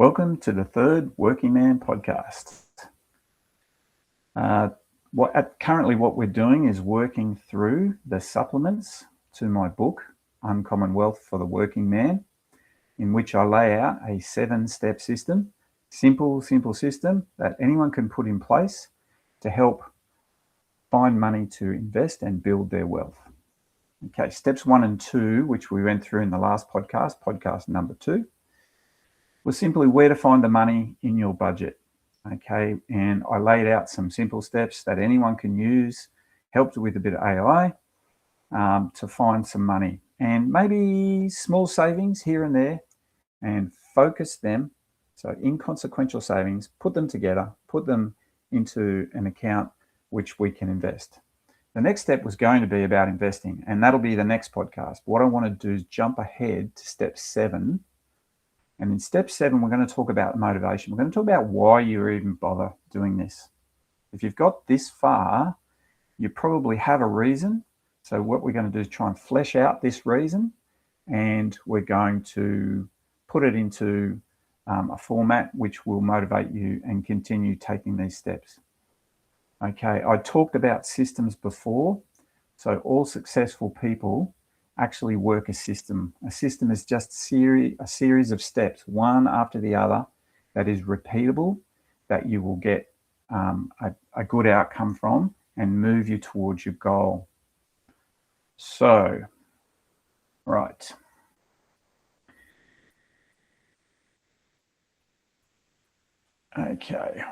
Welcome to the third Working Man podcast. Currently what we're doing is working through the supplements to my book, Uncommon Wealth for the Working Man, in which I lay out a 7-step system, simple system that anyone can put in place to help find money to invest and build their wealth. Okay, steps 1 and 2, which we went through in the last podcast number 2, was simply where to find the money in your budget. Okay, and I laid out some simple steps that anyone can use, helped with a bit of AI to find some money, and maybe small savings here and there, and focus them. So inconsequential savings, put them together, put them into an account which we can invest. The next step was going to be about investing, and that'll be the next podcast. What I want to do is jump ahead to step 7. And in step 7, we're going to talk about motivation. We're going to talk about why you even bother doing this. If you've got this far, you probably have a reason. So what we're going to do is try and flesh out this reason, and we're going to put it into a format which will motivate you and continue taking these steps. Okay, I talked about systems before. So all successful people actually work a system. A system is just a series of steps, one after the other, that is repeatable, that you will get a good outcome from and move you towards your goal. So, right. Okay.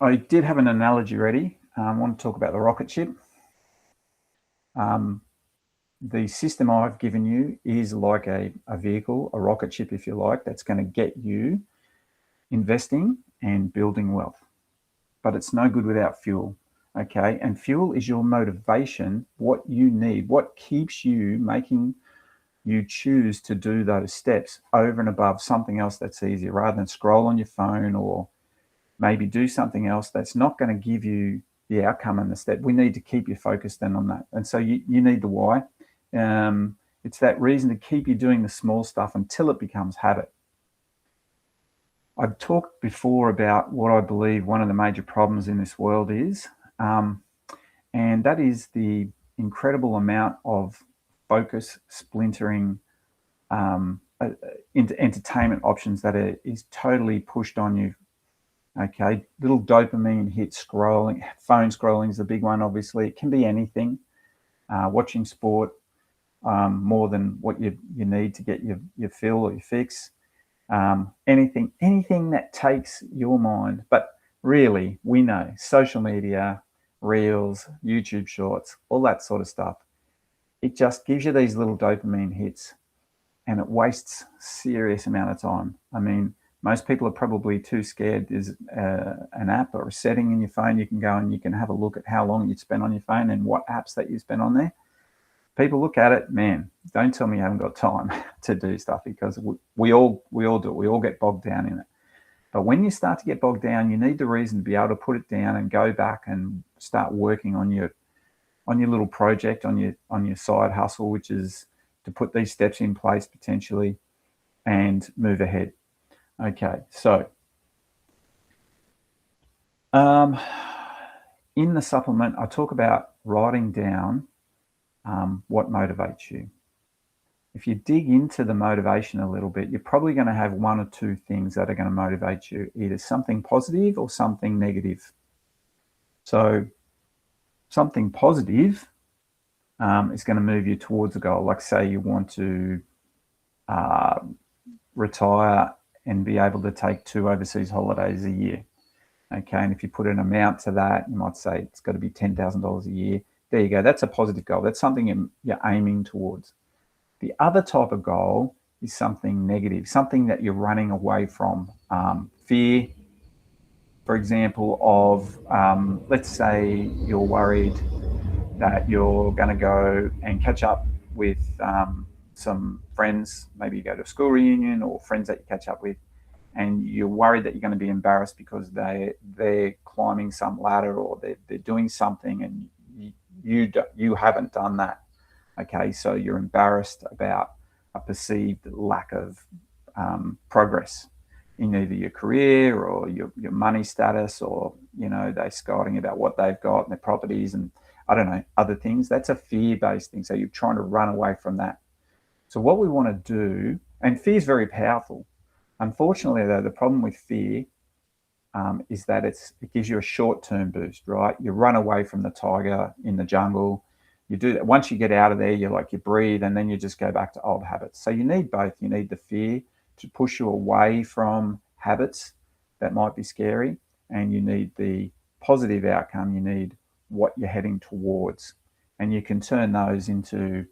I did have an analogy ready. I want to talk about the rocket ship. The system I've given you is like a vehicle, a rocket ship, if you like, that's going to get you investing and building wealth. But it's no good without fuel, okay? And fuel is your motivation, what you need, what keeps you making you choose to do those steps over and above something else that's easier, rather than scroll on your phone or maybe do something else that's not going to give you the outcome and the step. We need to keep you focused then on that. And so you need the why. It's that reason to keep you doing the small stuff until it becomes habit. I've talked before about what I believe one of the major problems in this world is, and that is the incredible amount of focus splintering into entertainment options that is totally pushed on you. Okay, little dopamine hits, scrolling, phone scrolling is the big one, obviously. It can be anything, watching sport, more than what you need to get your fill or your fix. Anything that takes your mind. But really, we know social media, reels, YouTube shorts, all that sort of stuff, it just gives you these little dopamine hits, and it wastes serious amount of time. I mean, most people are probably too scared. There's an app or a setting in your phone. You can go and you can have a look at how long you spend on your phone and what apps that you spend on there. People look at it, man, don't tell me you haven't got time to do stuff, because we all do it. We all get bogged down in it. But when you start to get bogged down, you need the reason to be able to put it down and go back and start working on your little project, on your side hustle, which is to put these steps in place potentially and move ahead. Okay, so in the supplement, I talk about writing down what motivates you. If you dig into the motivation a little bit, you're probably going to have one or two things that are going to motivate you, either something positive or something negative. So something positive is going to move you towards a goal. Like, say you want to retire and be able to take 2 overseas holidays a year. Okay, and if you put an amount to that, you might say it's got to be $10,000 a year. There you go. That's a positive goal. That's something you're aiming towards. The other type of goal is something negative, something that you're running away from. Fear, for example, of, let's say you're worried that you're going to go and catch up with some friends. Maybe you go to a school reunion or friends that you catch up with, and you're worried that you're going to be embarrassed because they're climbing some ladder or they're doing something and you haven't done that. Okay, so you're embarrassed about a perceived lack of progress. in either your career or your money status, or, you know, they're scolding about what they've got and their properties and, I don't know, other things. That's a fear-based thing. So you're trying to run away from that. So what we want to do, and fear is very powerful. Unfortunately, though, the problem with fear is that it gives you a short-term boost, right? You run away from the tiger in the jungle. You do that. Once you get out of there, you breathe, and then you just go back to old habits. So you need both. You need the fear to push you away from habits that might be scary, and you need the positive outcome. You need what you're heading towards, and you can turn those into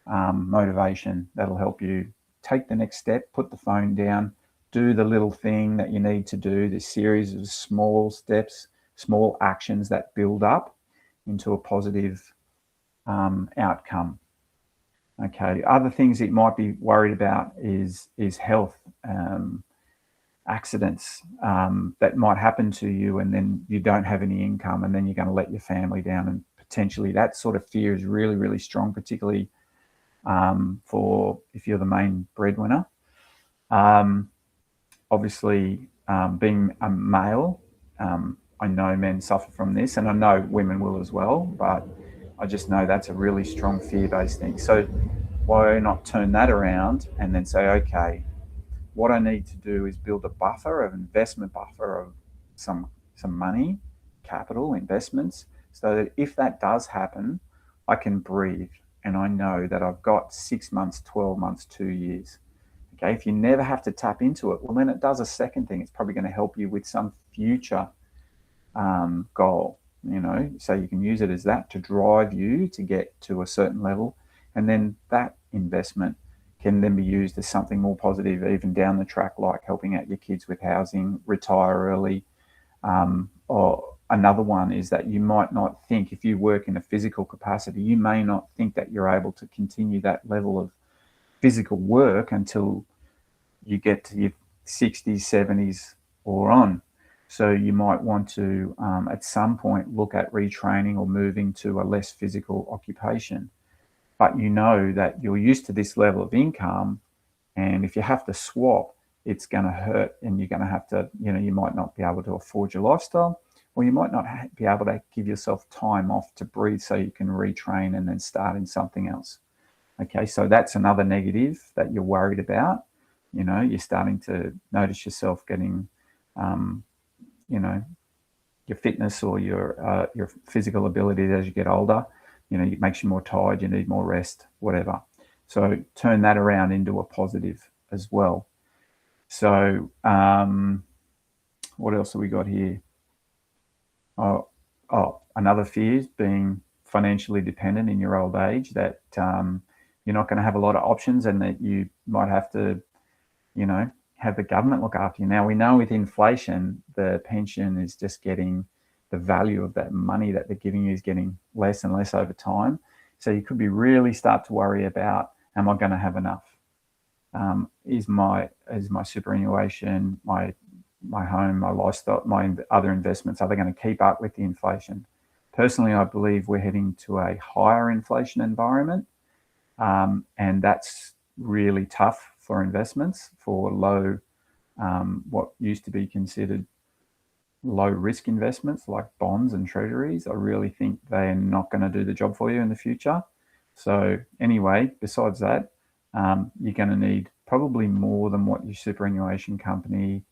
motivation. That'll help you take the next step, put the phone down, do the little thing that you need to do, this series of small steps, small actions that build up into a positive outcome. Okay, other things that you might be worried about is health, accidents that might happen to you, and then you don't have any income, and then you're going to let your family down, and potentially that sort of fear is really, really strong, particularly for if you're the main breadwinner. Obviously, being a male, I know men suffer from this, and I know women will as well, but I just know that's a really strong fear-based thing. So why not turn that around and then say, okay, what I need to do is build a buffer, an investment buffer of some money, capital, investments, so that if that does happen, I can breathe, and I know that I've got 6 months, 12 months, 2 years. Okay, if you never have to tap into it, well, then it does a second thing. It's probably going to help you with some future goal, you know, so you can use it as that to drive you to get to a certain level. And then that investment can then be used as something more positive even down the track, like helping out your kids with housing, retire early. Or another one is that you might not think, if you work in a physical capacity, you may not think that you're able to continue that level of physical work until you get to your 60s, 70s or on. So you might want to, at some point, look at retraining or moving to a less physical occupation. But you know that you're used to this level of income, and if you have to swap, it's going to hurt, and you're going to have to, you know, you might not be able to afford your lifestyle, or you might not be able to give yourself time off to breathe so you can retrain and then start in something else. Okay, so that's another negative that you're worried about. You know, you're starting to notice yourself getting, you know, your fitness or your physical ability as you get older. You know, it makes you more tired, you need more rest, whatever. So turn that around into a positive as well. So what else have we got here? Oh, another fear is being financially dependent in your old age, that you're not going to have a lot of options, and that you might have to, you know, have the government look after you. Now, we know with inflation, the pension is just getting, the value of that money that they're giving you is getting less and less over time. So you could be really start to worry about, am I going to have enough? Is my superannuation, my home, my lifestyle, my other investments, are they going to keep up with the inflation? Personally, I believe we're heading to a higher inflation environment, and that's really tough for investments, for low, what used to be considered low risk investments like bonds and treasuries. I really think they're not going to do the job for you in the future. So anyway, besides that, you're going to need probably more than what your superannuation company,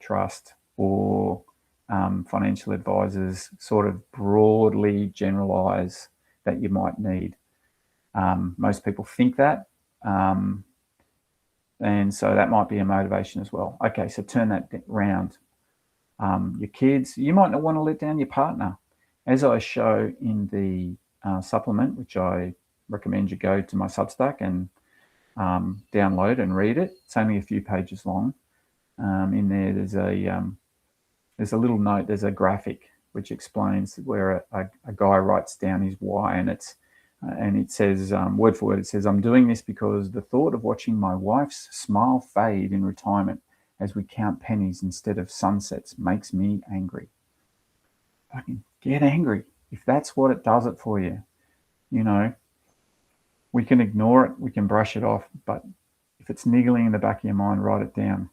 trust, or financial advisors sort of broadly generalize that you might need. Most people think that, and so that might be a motivation as well. Okay, so turn that round. Your kids, you might not want to let down your partner. As I show in the supplement, which I recommend you go to my Substack and download and read it. It's only a few pages long. In there, there's a little note, there's a graphic which explains where a guy writes down his why, and it says, word for word, it says, "I'm doing this because the thought of watching my wife's smile fade in retirement as we count pennies instead of sunsets makes me angry." Fucking get angry if that's what it does it for you. You know, we can ignore it, we can brush it off, but If it's niggling in the back of your mind, write it down.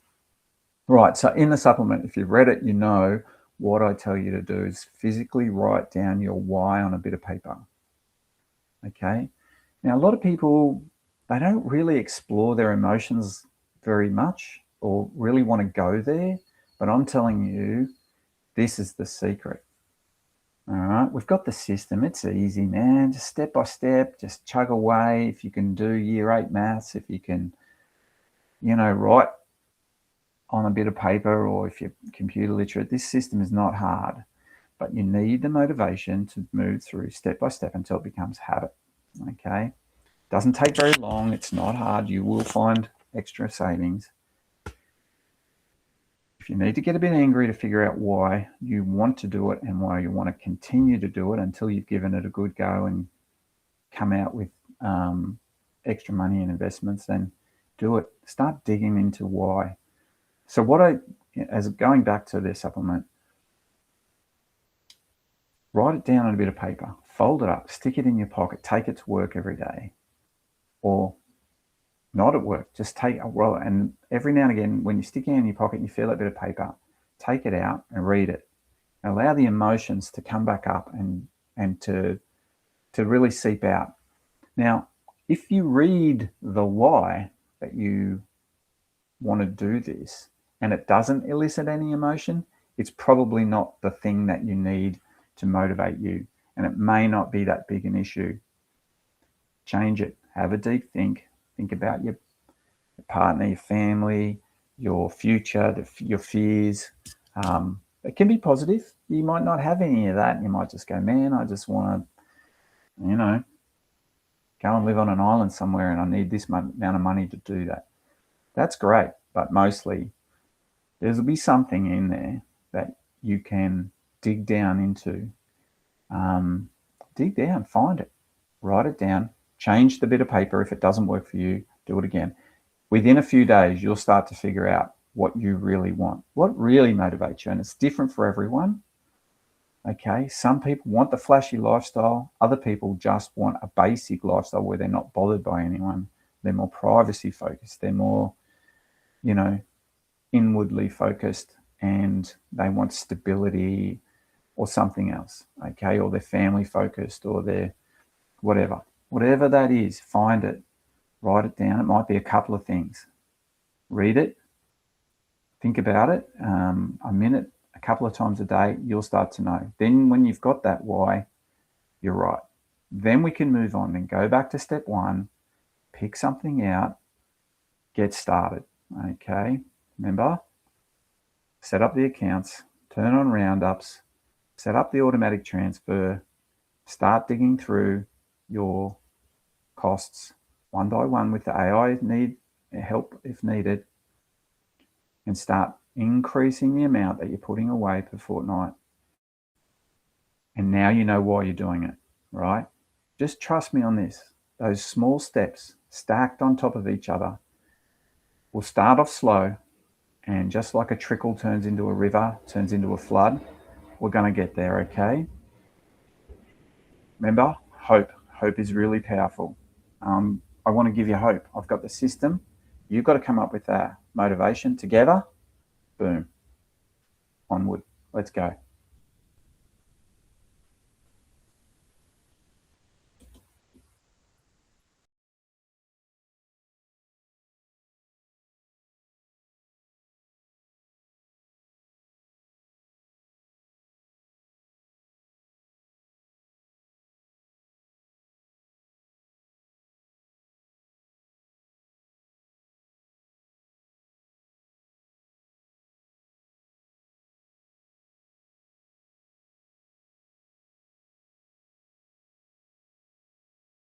Right, so in the supplement, if you've read it, you know what I tell you to do is physically write down your why on a bit of paper. Okay, now a lot of people, they don't really explore their emotions very much or really want to go there, but I'm telling you, this is the secret. All right, we've got the system. It's easy, man. Just step by step, just chug away. If you can do year 8 maths, if you can, write on a bit of paper, or if you're computer literate, this system is not hard, but you need the motivation to move through step by step until it becomes habit. Okay, doesn't take very long. It's not hard. You will find extra savings. If you need to get a bit angry to figure out why you want to do it and why you want to continue to do it until you've given it a good go and come out with extra money and investments, then do it. Start digging into why. So as going back to this supplement, write it down on a bit of paper, fold it up, stick it in your pocket, take it to work every day, or not at work, just take a roll. And every now and again, when you stick it in your pocket and you feel that bit of paper, take it out and read it. Allow the emotions to come back up and to really seep out. Now, if you read the why that you want to do this and it doesn't elicit any emotion, it's probably not the thing that you need to motivate you, and it may not be that big an issue. Change it. Have a deep think. Think about your partner, your family, your future, your fears. It can be positive. You might not have any of that. You might just go, man, I just want to, go and live on an island somewhere and I need this amount of money to do that. That's great. But mostly there'll be something in there that you can dig down into. Dig down, find it, write it down, change the bit of paper. If it doesn't work for you, do it again. Within a few days, you'll start to figure out what you really want, what really motivates you. And it's different for everyone. Okay, some people want the flashy lifestyle. Other people just want a basic lifestyle where they're not bothered by anyone. They're more privacy focused. They're more, inwardly focused, and they want stability or something else. Okay, or they're family focused, or they're whatever that is. Find it, write it down. It might be a couple of things. Read it, think about it a minute, a couple of times a day. You'll start to know. Then when you've got that why, you're right. Then we can move on. Then go back to step 1, pick something out, get started. Okay, remember, set up the accounts, turn on roundups, set up the automatic transfer, start digging through your costs one by one with the AI help if needed, and start increasing the amount that you're putting away per fortnight. And now you know why you're doing it, right? Just trust me on this. Those small steps stacked on top of each other will start off slow, and just like a trickle turns into a river, turns into a flood, we're going to get there, okay? Remember, hope. Hope is really powerful. I want to give you hope. I've got the system. You've got to come up with that motivation together. Boom. Onward. Let's go.